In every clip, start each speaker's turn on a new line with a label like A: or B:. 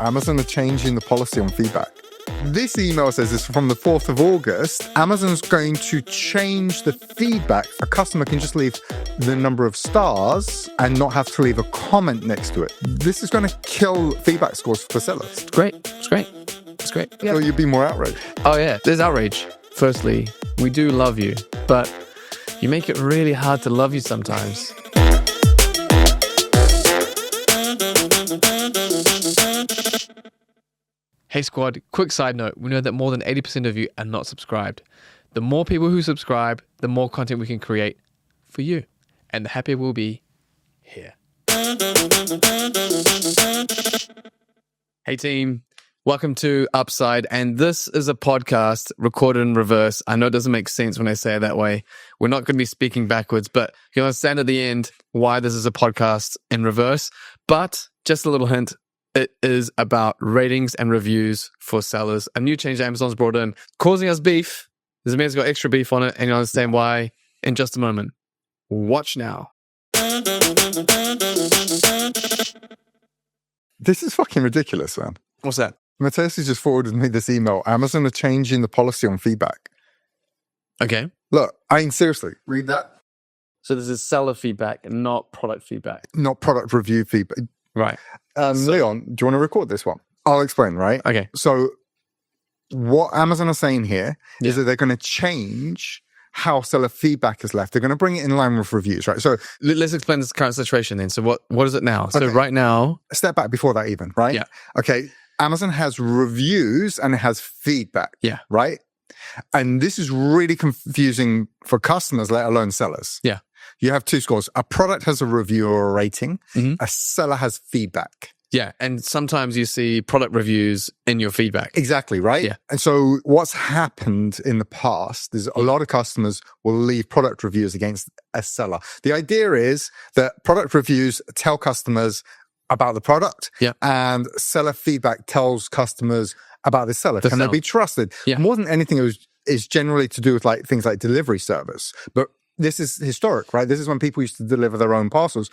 A: Amazon are changing the policy on feedback. This email says it's from the 4th of August. Amazon's going to change the feedback. A customer can just leave the number of stars and not have to leave a comment next to it. This is going to kill feedback scores for sellers.
B: It's great. It's great. It's great.
A: Yeah. So you'd be more outraged.
B: Oh, yeah. There's outrage. Firstly, we do love you, but you make it really hard to love you sometimes. Hey squad, quick side note, we know that more than 80% of you are not subscribed. The more people who subscribe, the more content we can create for you, and the happier we'll be here. Hey team, welcome to Upside, and this is a podcast recorded in reverse. I know it doesn't make sense when I say it that way. We're not going to be speaking backwards, but you'll understand at the end why this is a podcast in reverse. But just a little hint, it is about ratings and reviews for sellers. A new change that Amazon's brought in, causing us beef. This man's got extra beef on it, and you'll understand why in just a moment. Watch now.
A: This is fucking ridiculous, man.
B: What's that?
A: Matthias has just forwarded me this email. Amazon are changing the policy on feedback.
B: Okay.
A: Look, I mean, seriously, read that.
B: So this is seller feedback and not product feedback.
A: Not product review feedback.
B: Right.
A: Leon, do you want to record this one? I'll explain, right?
B: Okay.
A: So what Amazon are saying here is that they're going to change how seller feedback is left. They're going to bring it in line with reviews, right? So
B: let's explain this current situation then. So what is it now? So right now...
A: A step back before that even, right?
B: Yeah.
A: Okay. Amazon has reviews and it has feedback.
B: Yeah.
A: Right? And this is really confusing for customers, let alone sellers.
B: Yeah.
A: You have two scores. A product has a review or a rating.
B: Mm-hmm.
A: A seller has feedback.
B: Yeah. And sometimes you see product reviews in your feedback.
A: Exactly, right?
B: Yeah.
A: And so what's happened in the past is a lot of customers will leave product reviews against a seller. The idea is that product reviews tell customers about the product, and seller feedback tells customers about the seller. Can they be trusted?
B: Yeah.
A: More than anything, is generally to do with like things like delivery service. But this is historic, right? This is when people used to deliver their own parcels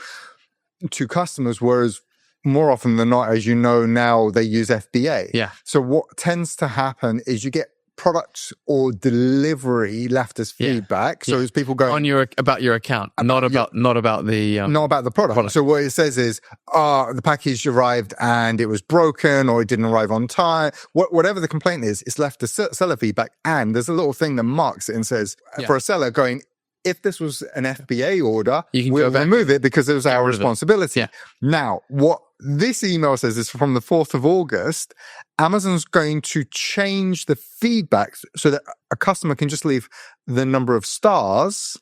A: to customers, whereas more often than not, as you know now, they use FBA.
B: Yeah.
A: So what tends to happen is you get products or delivery left as feedback. So as people go
B: on about your account, not about the
A: product. So what it says is, the package arrived and it was broken or it didn't arrive on time. Whatever the complaint is, it's left as seller feedback. And there's a little thing that marks it and says, for a seller going, if this was an FBA order, we'll remove it because it was our responsibility.
B: Yeah.
A: Now, what this email says is from the 4th of August, Amazon's going to change the feedback so that a customer can just leave the number of stars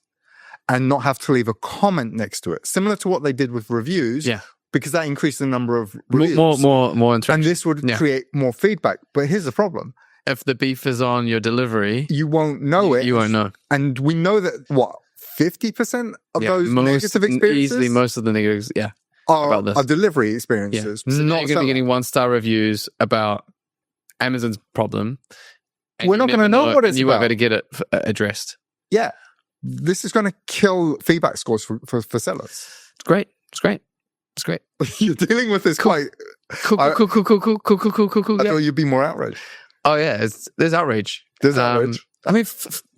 A: and not have to leave a comment next to it. Similar to what they did with reviews.
B: Yeah.
A: Because that increased the number of reviews.
B: More interaction.
A: And this would create more feedback. But here's the problem.
B: If the beef is on your delivery,
A: you won't know it.
B: You won't know.
A: And we know that, 50% of those negative experiences?
B: Easily most of the negatives,
A: are delivery experiences.
B: So
A: not
B: you're going to be getting 1-star reviews about Amazon's problem.
A: We're not going to know what it's about.
B: You won't be able to get it addressed.
A: Yeah. This is going to kill feedback scores for sellers.
B: It's great. It's great. It's great.
A: You're dealing with this quite...
B: Cool.
A: I thought you'd be more outraged.
B: Oh, yeah. There's outrage.
A: There's outrage.
B: I mean...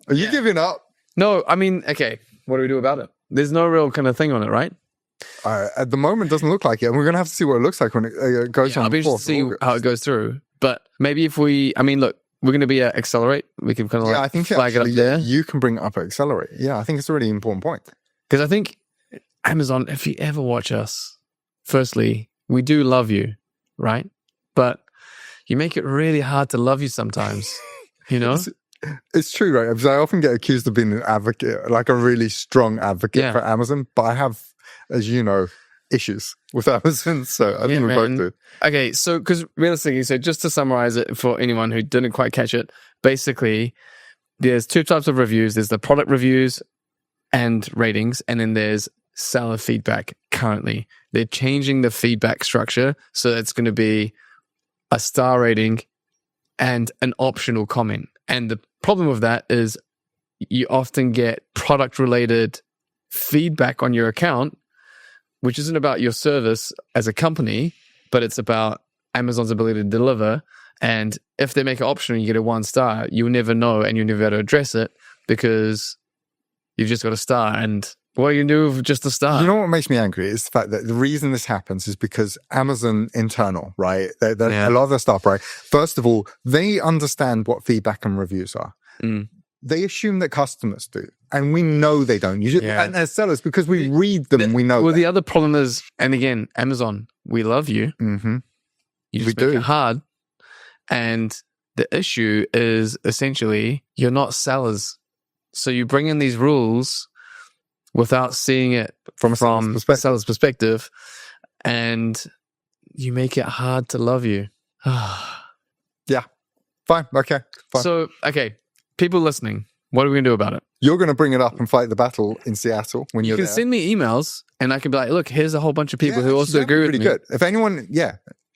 A: Are you giving up?
B: No, I mean, okay. What do we do about it? There's no real kind of thing on it, right?
A: At the moment, it doesn't look like it. And we're going to have to see what it looks like when it goes on.
B: I'll be interested to see how it goes through. But maybe if look, we're going to be at Accelerate. We can kind of
A: I think
B: flag it up there.
A: You can bring it up at Accelerate. Yeah, I think it's a really important point.
B: Because I think Amazon, if you ever watch us, firstly, we do love you, right? But you make it really hard to love you sometimes, you know?
A: It's true, right? Because I often get accused of being an advocate, like a really strong advocate for Amazon. But I have, as you know, issues with Amazon. So I think we both do.
B: Okay, so because realistically, so just to summarize it for anyone who didn't quite catch it, basically, there's two types of reviews. There's the product reviews and ratings, and then there's seller feedback currently. They're changing the feedback structure, so it's going to be a star rating and an optional comment. And the problem with that is you often get product-related feedback on your account, which isn't about your service as a company, but it's about Amazon's ability to deliver. And if they make it optional, you get a 1 star, you'll never know and you'll never be able to address it because you've just got a star. And what do you do with just a star?
A: You know what makes me angry is the fact that the reason this happens is because Amazon internal, right? A lot of their stuff, right? First of all, they understand what feedback and reviews are. They assume that customers do. And we know they don't. And as sellers, because we read them, we know.
B: Well, the other problem is, and again, Amazon, we love you.
A: Mm-hmm.
B: You just make it hard. And the issue is essentially you're not sellers. So you bring in these rules without seeing it from a seller's perspective, and you make it hard to love you.
A: Yeah. Fine. Okay. Fine.
B: So, people listening, what are we going to do about it?
A: You're going to bring it up and fight the battle in Seattle when you're there.
B: You can send me emails, and I can be like, look, here's a whole bunch of people who also agree with me.
A: Good. If anyone,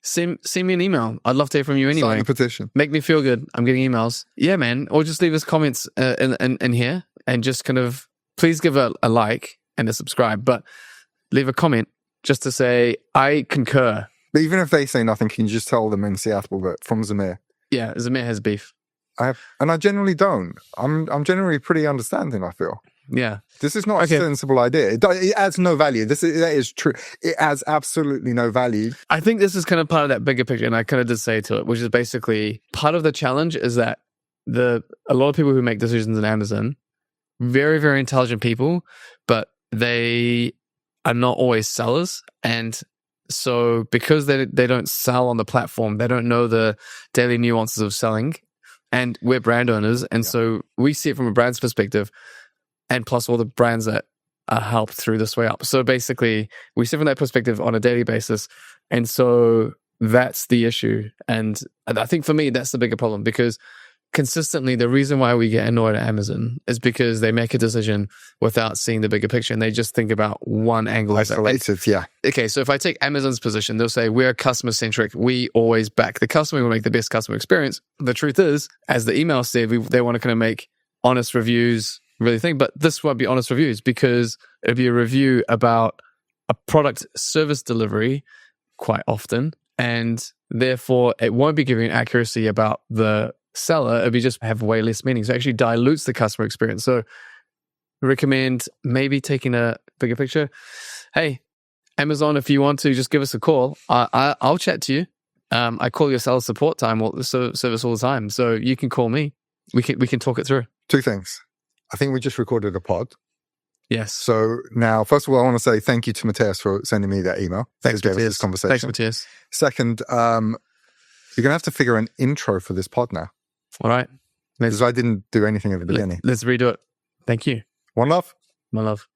B: Send me an email. I'd love to hear from you anyway.
A: Sign a petition.
B: Make me feel good. I'm getting emails. Yeah, man. Or just leave us comments in here and just kind of, please give a like and a subscribe, but leave a comment just to say, I concur.
A: But even if they say nothing, can you just tell them in Seattle that from Zamir?
B: Yeah, Zamir has beef.
A: And I generally don't. I'm generally pretty understanding, I feel.
B: Yeah.
A: This is not a sensible idea. It adds no value. That is true. It adds absolutely no value.
B: I think this is kind of part of that bigger picture, and I kind of did say to it, which is basically part of the challenge is that a lot of people who make decisions in Amazon, very, very intelligent people, but they are not always sellers. And so because they don't sell on the platform, they don't know the daily nuances of selling. And we're brand owners. And so we see it from a brand's perspective, and plus all the brands that are helped through this way up. So basically, we see from that perspective on a daily basis. And so that's the issue. And I think for me, that's the bigger problem, because consistently, the reason why we get annoyed at Amazon is because they make a decision without seeing the bigger picture, and they just think about one angle.
A: Isolated, yeah.
B: Okay, so if I take Amazon's position, they'll say, we're customer-centric. We always back the customer. We make the best customer experience. The truth is, as the email said, they want to kind of make honest reviews, really think, but this won't be honest reviews because it'll be a review about a product service delivery quite often, and therefore it won't be giving accuracy about the seller. It'll be just have way less meaning. So it actually dilutes the customer experience. So recommend maybe taking a bigger picture. Hey, Amazon, if you want to, just give us a call. I'll chat to you. I call your seller support service all the time, so you can call me. We can talk it through.
A: 2 things. I think we just recorded a pod.
B: Yes.
A: So now, first of all, I want to say thank you to Matthias for sending me that email.
B: Thanks, Matthias.
A: This conversation.
B: Thanks, Matthias.
A: Second, you're going to have to figure an intro for this pod now.
B: All right.
A: Because I didn't do anything at the beginning.
B: Let's redo it. Thank you.
A: One love.
B: My love.